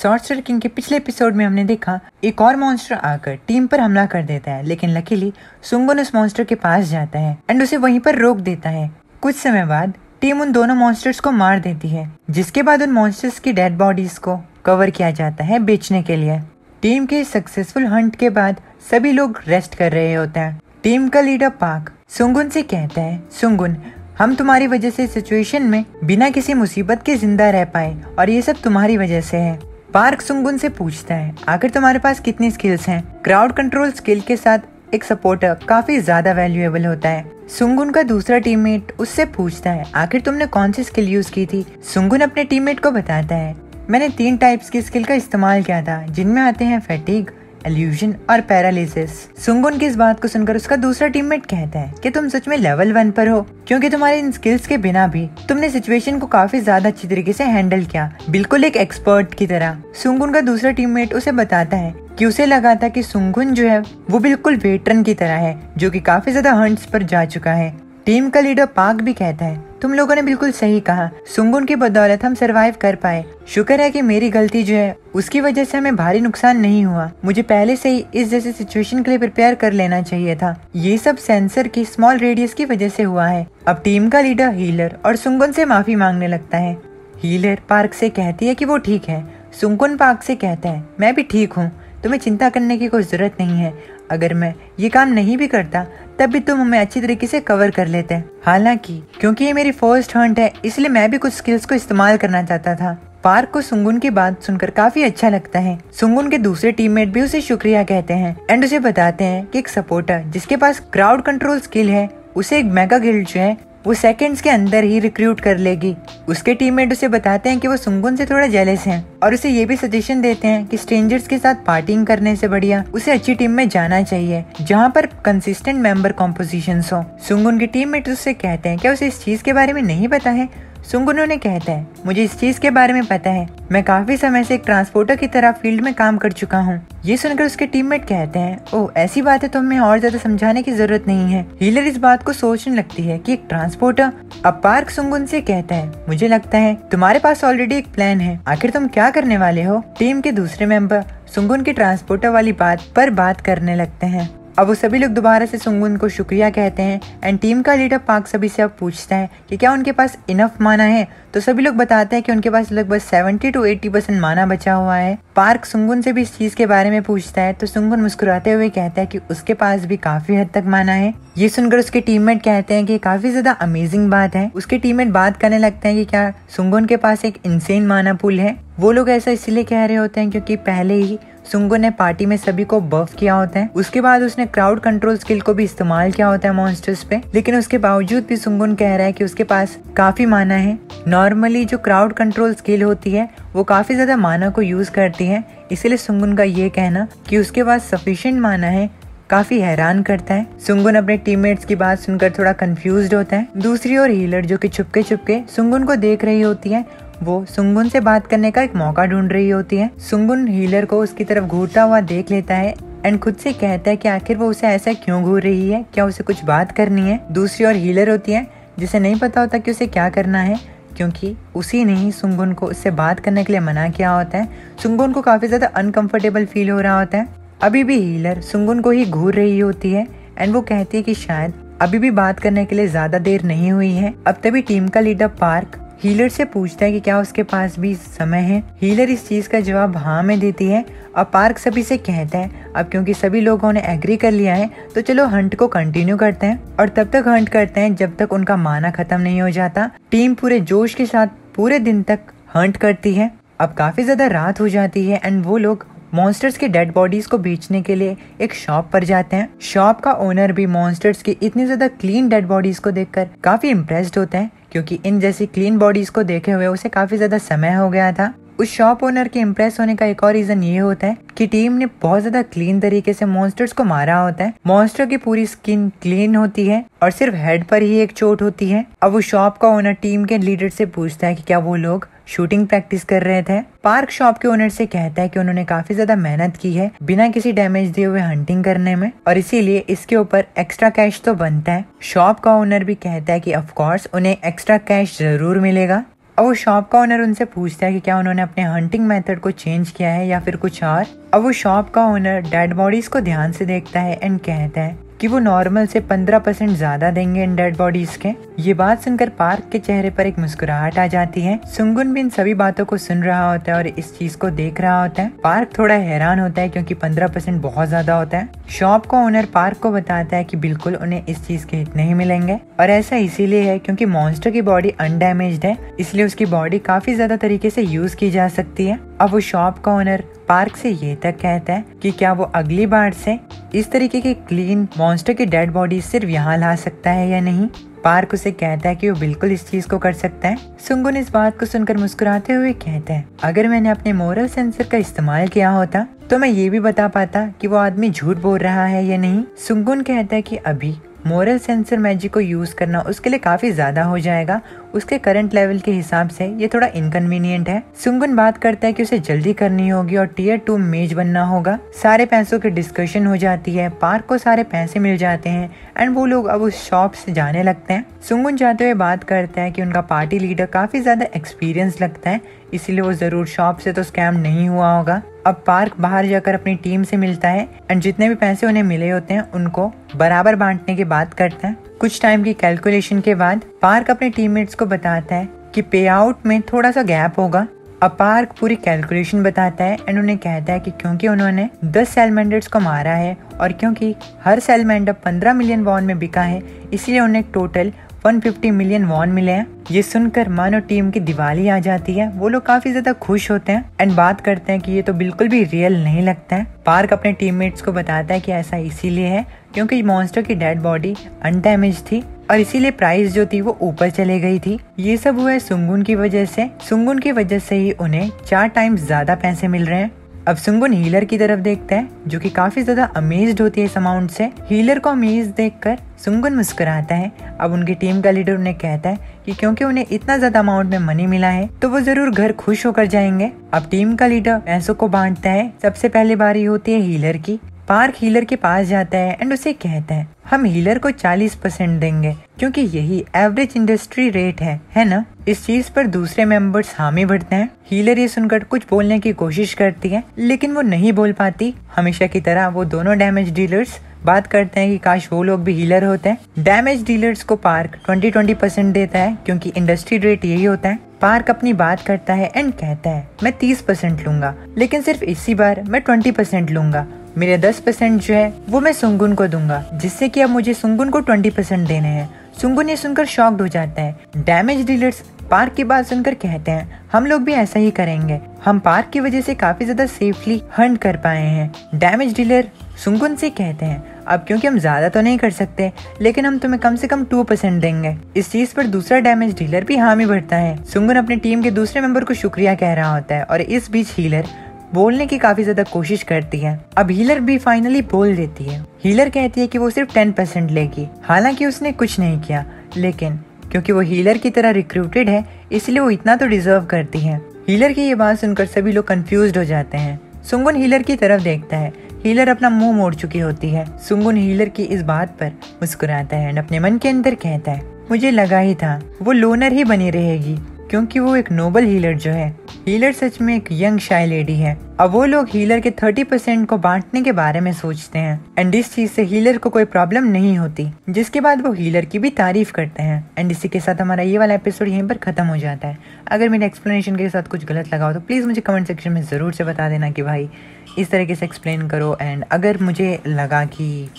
Sorcerer king के पिछले episode में हमने देखा एक और मॉन्स्टर आकर टीम पर हमला कर देता है, लेकिन लकीली सुंगुन उस मॉन्स्टर के पास जाता है एंड उसे वहीं पर रोक देता है। कुछ समय बाद टीम उन दोनों मॉन्स्टर्स को मार देती है, जिसके बाद उन मॉन्स्टर्स की डेड बॉडीज को कवर किया जाता है बेचने के लिए। टीम के सक्सेसफुल हंट के बाद सभी लोग रेस्ट कर रहे होते हैं। टीम का लीडर पार्क सुंगुन से कहता है, सुंगुन हम तुम्हारी वजह से सिचुएशन में बिना किसी मुसीबत के जिंदा रह पाए और ये सब तुम्हारी वजह से है। पार्क सुंगुन से पूछता है, आखिर तुम्हारे पास कितनी स्किल्स हैं? क्राउड कंट्रोल स्किल के साथ एक सपोर्टर काफी ज्यादा वैल्यूएबल होता है। सुंगुन का दूसरा टीममेट उससे पूछता है, आखिर तुमने कौन सी स्किल यूज की थी? सुंगुन अपने टीममेट को बताता है, मैंने 3 टाइप्स की स्किल का इस्तेमाल किया था, जिनमें आते हैं फैटिग, इल्यूजन और पैरालिसिस। सुंगुन की इस बात को सुनकर उसका दूसरा टीममेट कहता है कि तुम सच में लेवल 1 पर हो, क्योंकि तुम्हारे इन स्किल्स के बिना भी तुमने सिचुएशन को काफी ज्यादा अच्छी तरीके से हैंडल किया, बिल्कुल एक एक्सपर्ट की तरह। सुंगुन का दूसरा टीममेट उसे बताता है कि उसे लगा था कि सुंगुन जो है वो बिल्कुल वेटरन की तरह है, जो कि काफी ज्यादा हंट्स पर जा चुका है। टीम का लीडर पार्क भी कहता है, तुम लोगों ने बिल्कुल सही कहा, सुंगुन की बदौलत हम सरवाइव कर पाए। शुक्र है कि मेरी गलती जो है उसकी वजह से हमें भारी नुकसान नहीं हुआ। मुझे पहले से ही इस जैसे सिचुएशन के लिए प्रिपेयर कर लेना चाहिए था। ये सब सेंसर की स्मॉल रेडियस की वजह से हुआ है। अब टीम का लीडर हीलर और सुंगुन से माफी मांगने लगता है। हीलर पार्क से कहती है कि वो ठीक है। सुंगुन पार्क से कहता है, मैं भी ठीक हूँ, तुम्हें चिंता करने की कोई जरूरत नहीं है। अगर मैं ये काम नहीं भी करता तब भी तुम हमें अच्छी तरीके से कवर कर लेते हैं। हालांकि क्योंकि ये मेरी फर्स्ट हंट है, इसलिए मैं भी कुछ स्किल्स को इस्तेमाल करना चाहता था। पार्क को सुंगुन की बात सुनकर काफी अच्छा लगता है। सुंगुन के दूसरे टीममेट भी उसे शुक्रिया कहते हैं एंड उसे बताते हैं कि एक सपोर्टर जिसके पास क्राउड कंट्रोल स्किल है, उसे एक मेगा गिल्ड जो है वो सेकंड्स के अंदर ही रिक्रूट कर लेगी। उसके टीममेट उसे बताते हैं कि वो सुंगुन से थोड़ा जेलस हैं और उसे ये भी सजेशन देते हैं कि स्ट्रेंजर्स के साथ पार्टिंग करने से बढ़िया उसे अच्छी टीम में जाना चाहिए, जहाँ पर कंसिस्टेंट मेंबर कॉम्पोजिशंस हो। सुंगुन के टीममेट उससे कहते हैं, क्या उसे इस चीज के बारे में नहीं पता है? सुंगुन उन्हें कहता है, मुझे इस चीज के बारे में पता है, मैं काफी समय से एक ट्रांसपोर्टर की तरह फील्ड में काम कर चुका हूँ। ये सुनकर उसके टीममेट कहते हैं, ओह ऐसी बात है तो हमें और ज्यादा समझाने की जरूरत नहीं है। हीलर इस बात को सोचने लगती है कि एक ट्रांसपोर्टर। अब पार्क सुंगुन से कहता है, मुझे लगता है तुम्हारे पास ऑलरेडी एक प्लान है, आखिर तुम क्या करने वाले हो? टीम के दूसरे मेंबर सुंगुन की ट्रांसपोर्टर वाली बात पर बात करने लगते हैं। अब वो सभी लोग दोबारा से सुंगुन को शुक्रिया कहते हैं एंड टीम का लीडर पार्क सभी से अब पूछता है कि क्या उनके पास इनफ माना है, तो सभी लोग बताते हैं कि उनके पास लगभग 70 to 80% माना बचा हुआ है। पार्क सुंगुन से भी इस चीज के बारे में पूछता है तो सुंगुन मुस्कुराते हुए कहता है कि उसके पास भी काफी हद तक माना है। ये सुनकर उसके टीममेट कहते हैं कि काफी ज्यादा अमेजिंग बात है। उसके टीममेट बात करने लगते हैं कि क्या सुंगुन के पास एक इनसेन माना पूल है। वो लोग ऐसा इसलिए कह रहे होते हैं क्योंकि पहले ही सुंगुन ने पार्टी में सभी को बफ किया होता है। उसके बाद उसने क्राउड कंट्रोल स्किल को भी इस्तेमाल किया होता है मॉन्स्टर्स पे, लेकिन उसके बावजूद भी सुंगुन कह रहा है कि उसके पास काफी माना है। नॉर्मली जो क्राउड कंट्रोल स्किल होती है वो काफी ज्यादा माना को यूज करती है, इसलिए सुंगुन का ये कहना कि उसके पास सफिशिएंट माना है काफी हैरान करता है। सुंगुन अपने टीममेट्स की बात सुनकर थोड़ा कंफ्यूज्ड होता है। दूसरी ओर हीलर जो कि छुपके छुपके सुंगुन को देख रही होती है, वो सुंगुन से बात करने का एक मौका ढूंढ रही होती है। सुंगुन हीलर को उसकी तरफ घूरता हुआ देख लेता है एंड खुद से कहता है कि आखिर वो उसे ऐसा क्यों घूर रही है, क्या उसे कुछ बात करनी है। दूसरी ओर हीलर होती है जिसे नहीं पता होता कि उसे क्या करना है, क्योंकि उसी ने ही सुंगुन को उससे बात करने के लिए मना किया होता है। सुंगुन को काफी ज्यादा अनकंफर्टेबल फील हो रहा होता है। अभी भी हीलर सुंगुन को ही घूर रही होती है एंड वो कहती है कि शायद अभी भी बात करने के लिए ज्यादा देर नहीं हुई है। अब तभी टीम का लीडर पार्क हीलर से पूछता है कि क्या उसके पास भी समय है। हीलर इस चीज का जवाब हाँ में देती है। अब पार्क सभी से कहता है, अब क्योंकि सभी लोगों ने एग्री कर लिया है तो चलो हंट को कंटिन्यू करते हैं और तब तक हंट करते हैं जब तक उनका माना खत्म नहीं हो जाता। टीम पूरे जोश के साथ पूरे दिन तक हंट करती है। अब काफी ज्यादा रात हो जाती है एंड वो लोग मॉन्स्टर्स के डेड बॉडीज को बेचने के लिए एक शॉप पर जाते हैं। शॉप का ओनर भी मॉन्स्टर्स की इतनी ज्यादा क्लीन डेड बॉडीज को देखकर काफी इम्प्रेस्ड होता है, क्योंकि इन जैसी क्लीन बॉडीज को देखे हुए उसे काफी ज्यादा समय हो गया था। उस शॉप ओनर के इम्प्रेस होने का एक और रीजन ये होता है कि टीम ने बहुत ज्यादा क्लीन तरीके से मॉन्स्टर्स को मारा होता है। मॉन्स्टर की पूरी स्किन क्लीन होती है और सिर्फ हेड पर ही एक चोट होती है। अब वो शॉप का ओनर टीम के लीडर से पूछता है कि क्या वो लोग शूटिंग प्रैक्टिस कर रहे थे। पार्क शॉप के ओनर से कहता है कि उन्होंने काफी ज्यादा मेहनत की है बिना किसी डैमेज दिए हुए हंटिंग करने में और इसीलिए इसके ऊपर एक्स्ट्रा कैश तो बनता है। शॉप का ओनर भी कहता है कि ऑफ कोर्स उन्हें एक्स्ट्रा कैश जरूर मिलेगा। अब वो शॉप का ओनर उनसे पूछता है कि क्या उन्होंने अपने हंटिंग मेथड को चेंज किया है या फिर कुछ और। अब वो शॉप का ओनर डेड बॉडीज को ध्यान से देखता है एंड कहता है कि वो नॉर्मल से 15% ज्यादा देंगे इन डेड बॉडीज के। ये बात सुनकर पार्क के चेहरे पर एक मुस्कुराहट आ जाती है। सुंगुन भी इन सभी बातों को सुन रहा होता है और इस चीज को देख रहा होता है। पार्क थोड़ा हैरान होता है क्योंकि 15% बहुत ज्यादा होता है। शॉप का ओनर पार्क को बताता है कि बिल्कुल उन्हें इस चीज के हित नहीं मिलेंगे और ऐसा इसीलिए है क्योंकि मॉन्स्टर की बॉडी अनडैमेज्ड है, इसलिए उसकी बॉडी काफी ज्यादा तरीके से यूज की जा सकती है। अब वो शॉप का ओनर पार्क से ये तक कहता है कि क्या वो अगली बार से इस तरीके की क्लीन मॉन्स्टर की डेड बॉडी सिर्फ यहाँ ला सकता है या नहीं। पार्क उसे कहता है कि वो बिल्कुल इस चीज को कर सकता है। सुंगुन इस बात को सुनकर मुस्कुराते हुए कहता है, अगर मैंने अपने मोरल सेंसर का इस्तेमाल किया होता तो मैं ये भी बता पाता कि वो आदमी झूठ बोल रहा है या नहीं। सुंगुन कहता है कि अभी मोरल सेंसर मैजिक को यूज करना उसके लिए काफी ज्यादा हो जाएगा, उसके करंट लेवल के हिसाब से ये थोड़ा इनकन्वीनियंट है। सुंगुन बात करता है कि उसे जल्दी करनी होगी और टियर 2 मेज बनना होगा। सारे पैसों की डिस्कशन हो जाती है, पार्क को सारे पैसे मिल जाते हैं एंड वो लोग अब उस शॉप से जाने लगते हैं। सुंगुन जाते हुए बात करता है कि उनका पार्टी लीडर काफी ज्यादा एक्सपीरियंस लगता है, इसीलिए वो जरूर शॉप से तो स्कैम नहीं हुआ होगा। अब पार्क बाहर जाकर अपनी टीम से मिलता है एंड जितने भी पैसे उन्हें मिले होते हैं उनको बराबर बांटने की बात करता है। कुछ टाइम की कैलकुलेशन के बाद पार्क अपने टीममेट्स को बताता है कि पे आउट में थोड़ा सा गैप होगा। अब पार्क पूरी कैलकुलेशन बताता है एंड उन्हें कहता है कि क्योंकि उन्होंने 10 सैलमेंडर्स को मारा है और क्योंकि हर सैलमेंडर 15 मिलियन वॉन में बिका है, इसलिए उन्हें टोटल 150 मिलियन वॉन मिले हैं। ये सुनकर मानो टीम की दिवाली आ जाती है। वो लोग काफी ज्यादा खुश होते हैं एंड बात करते हैं कि ये तो बिल्कुल भी रियल नहीं लगता है। पार्क अपने टीममेट्स को बताता है कि ऐसा इसीलिए है क्योंकि मॉन्स्टर की डेड बॉडी अनडैमेज थी और इसीलिए प्राइस जो थी वो ऊपर चली गई थी। ये सब हुआ है सुंगुन की वजह से। सुंगुन की वजह से ही उन्हें 4 टाइम्स ज्यादा पैसे मिल रहे हैं। अब सुंगुन हीलर की तरफ देखता है जो कि काफी ज्यादा अमेज्ड होती है इस अमाउंट से। हीलर को अमेज देखकर सुंगुन मुस्कुराता है। अब उनकी टीम का लीडर उन्हें कहता है कि क्योंकि उन्हें इतना ज्यादा अमाउंट में मनी मिला है तो वो जरूर घर खुश होकर जाएंगे। अब टीम का लीडर पैसों को बांटता है। सबसे पहले बारी होती है हीलर की। पार्क हीलर के पास जाता है एंड उसे कहता है, हम हीलर को 40% देंगे क्योंकि यही एवरेज इंडस्ट्री रेट है ना। इस चीज पर दूसरे मेंबर्स हामी भरते हैं। हीलर ये सुनकर कुछ बोलने की कोशिश करती है लेकिन वो नहीं बोल पाती। हमेशा की तरह वो दोनों डैमेज डीलर्स बात करते हैं कि काश वो लोग भी हीलर होते हैं। डैमेज डीलर्स को पार्क 20% देता है क्योंकि इंडस्ट्री रेट यही होता है। पार्क अपनी बात करता है एंड कहता है, मैं 30% लूंगा लेकिन सिर्फ इसी बार मैं 20% लूंगा। मेरे 10% जो है वो मैं सुंगुन को दूंगा, जिससे कि अब मुझे सुंगुन को 20% देने हैं। सुंगुन ये सुनकर शॉक्ड हो जाता है। डैमेज डीलर्स पार्क की बात सुनकर कहते हैं, हम लोग भी ऐसा ही करेंगे, हम पार्क की वजह से काफी ज्यादा सेफली हंट कर पाए हैं। डैमेज डीलर सुंगुन से कहते हैं, अब क्योंकि हम ज्यादा तो नहीं कर सकते लेकिन हम तुम्हें कम से कम 2% देंगे। इस चीज पर दूसरा डैमेज डीलर भी हामी भरता है। सुंगुन अपनी टीम के दूसरे मेंबर को शुक्रिया कह रहा होता है और इस बीच हीलर बोलने की काफी ज्यादा कोशिश करती है। अब हीलर भी फाइनली बोल देती है। हीलर कहती है कि वो सिर्फ 10% लेगी। हालांकि उसने कुछ नहीं किया लेकिन क्योंकि वो हीलर की तरह रिक्रूटेड है इसलिए वो इतना तो डिजर्व करती है। हीलर की ये बात सुनकर सभी लोग कंफ्यूज्ड हो जाते हैं। सुंगुन हीलर की तरफ देखता है। हीलर अपना मुंह मोड़ चुकी होती है। सुंगुन हीलर की इस बात पर मुस्कुराता है और अपने मन के अंदर कहता है, मुझे लगा ही था वो लोनर ही बनी रहेगी क्योंकि वो एक नोबल हीलर जो है। हीलर सच में एक यंग शाय लेडी है। अब वो लोग हीलर के 30% को बांटने के बारे में सोचते हैं एंड इस चीज से हीलर को कोई प्रॉब्लम नहीं होती, जिसके बाद वो हीलर की भी तारीफ करते हैं। एंड इसी के साथ हमारा ये वाला एपिसोड यहीं पर खत्म हो जाता है। अगर मेरे एक्सप्लेनेशन के साथ कुछ गलत लगा हो तो प्लीज मुझे कमेंट सेक्शन में जरूर से बता देना कि भाई इस तरीके से एक्सप्लेन करो। एंड अगर मुझे लगा कि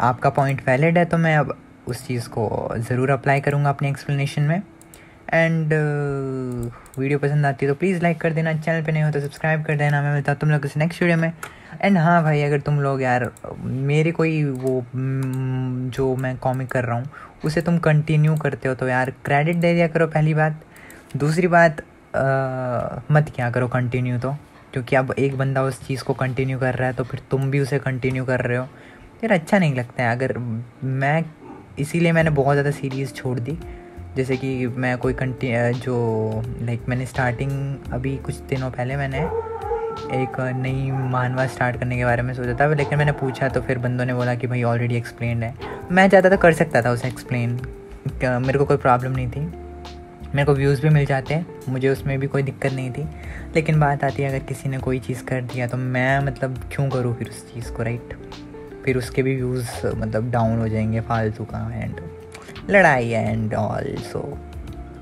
आपका पॉइंट वैलिड है तो मैं अब उस चीज़ को ज़रूर अप्लाई करूँगा अपने एक्सप्लेनेशन में। एंड वीडियो पसंद आती है तो प्लीज़ लाइक कर देना, चैनल पे नहीं हो तो सब्सक्राइब कर देना। मैं मिलता हूँ तुम लोग से नेक्स्ट वीडियो में। एंड हाँ भाई, अगर तुम लोग यार मेरे कोई वो जो मैं कॉमिक कर रहा हूँ उसे तुम कंटिन्यू करते हो तो यार क्रेडिट दे दिया करो पहली बात। दूसरी बात मत क्या करो कंटिन्यू तो, क्योंकि अब एक बंदा उस चीज़ को कंटिन्यू कर रहा है तो फिर तुम भी उसे कंटिन्यू कर रहे हो, यार अच्छा नहीं लगता है। अगर मैं इसीलिए मैंने बहुत ज़्यादा सीरीज़ छोड़ दी। जैसे कि मैं कोई मैंने स्टार्टिंग अभी कुछ दिनों पहले मैंने एक नई मानवा स्टार्ट करने के बारे में सोचा था, लेकिन मैंने पूछा तो फिर बंदों ने बोला कि भाई ऑलरेडी एक्सप्लेन्ड है। मैं चाहता था कर सकता था उसे एक्सप्लेन, मेरे को कोई प्रॉब्लम नहीं थी, मेरे को व्यूज़ भी मिल जाते हैं, मुझे उसमें भी कोई दिक्कत नहीं थी। लेकिन बात आती है अगर किसी ने कोई चीज़ कर दिया तो मैं मतलब क्यों करूँ फिर उस चीज़ को, राइट। फिर उसके भी व्यूज़ मतलब डाउन हो जाएंगे फालतू का, एंड लड़ाई and all. So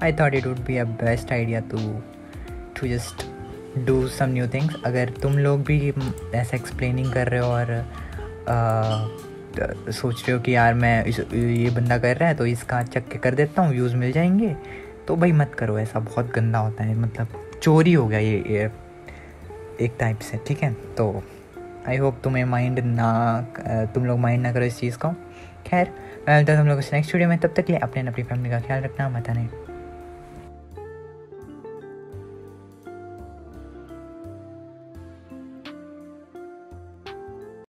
I thought it would be a best idea to just do some new things. अगर तुम लोग भी ऐसा एक्सप्लेनिंग कर रहे हो और सोच रहे हो कि यार मैं ये बंदा कर रहा है तो इसका चक के कर देता हूँ, व्यूज़ मिल जाएंगे, तो भाई मत करो ऐसा, बहुत गंदा होता है, मतलब चोरी हो गया ये एक टाइप से, ठीक है। तो आई होप तुम लोग माइंड ना करो इस चीज़ को। खैर मैं मिलता हूँ तुम लोगों से नेक्स्ट वीडियो में, तब तक के लिए अपने फैमिली का ख्याल रखना, मत आने।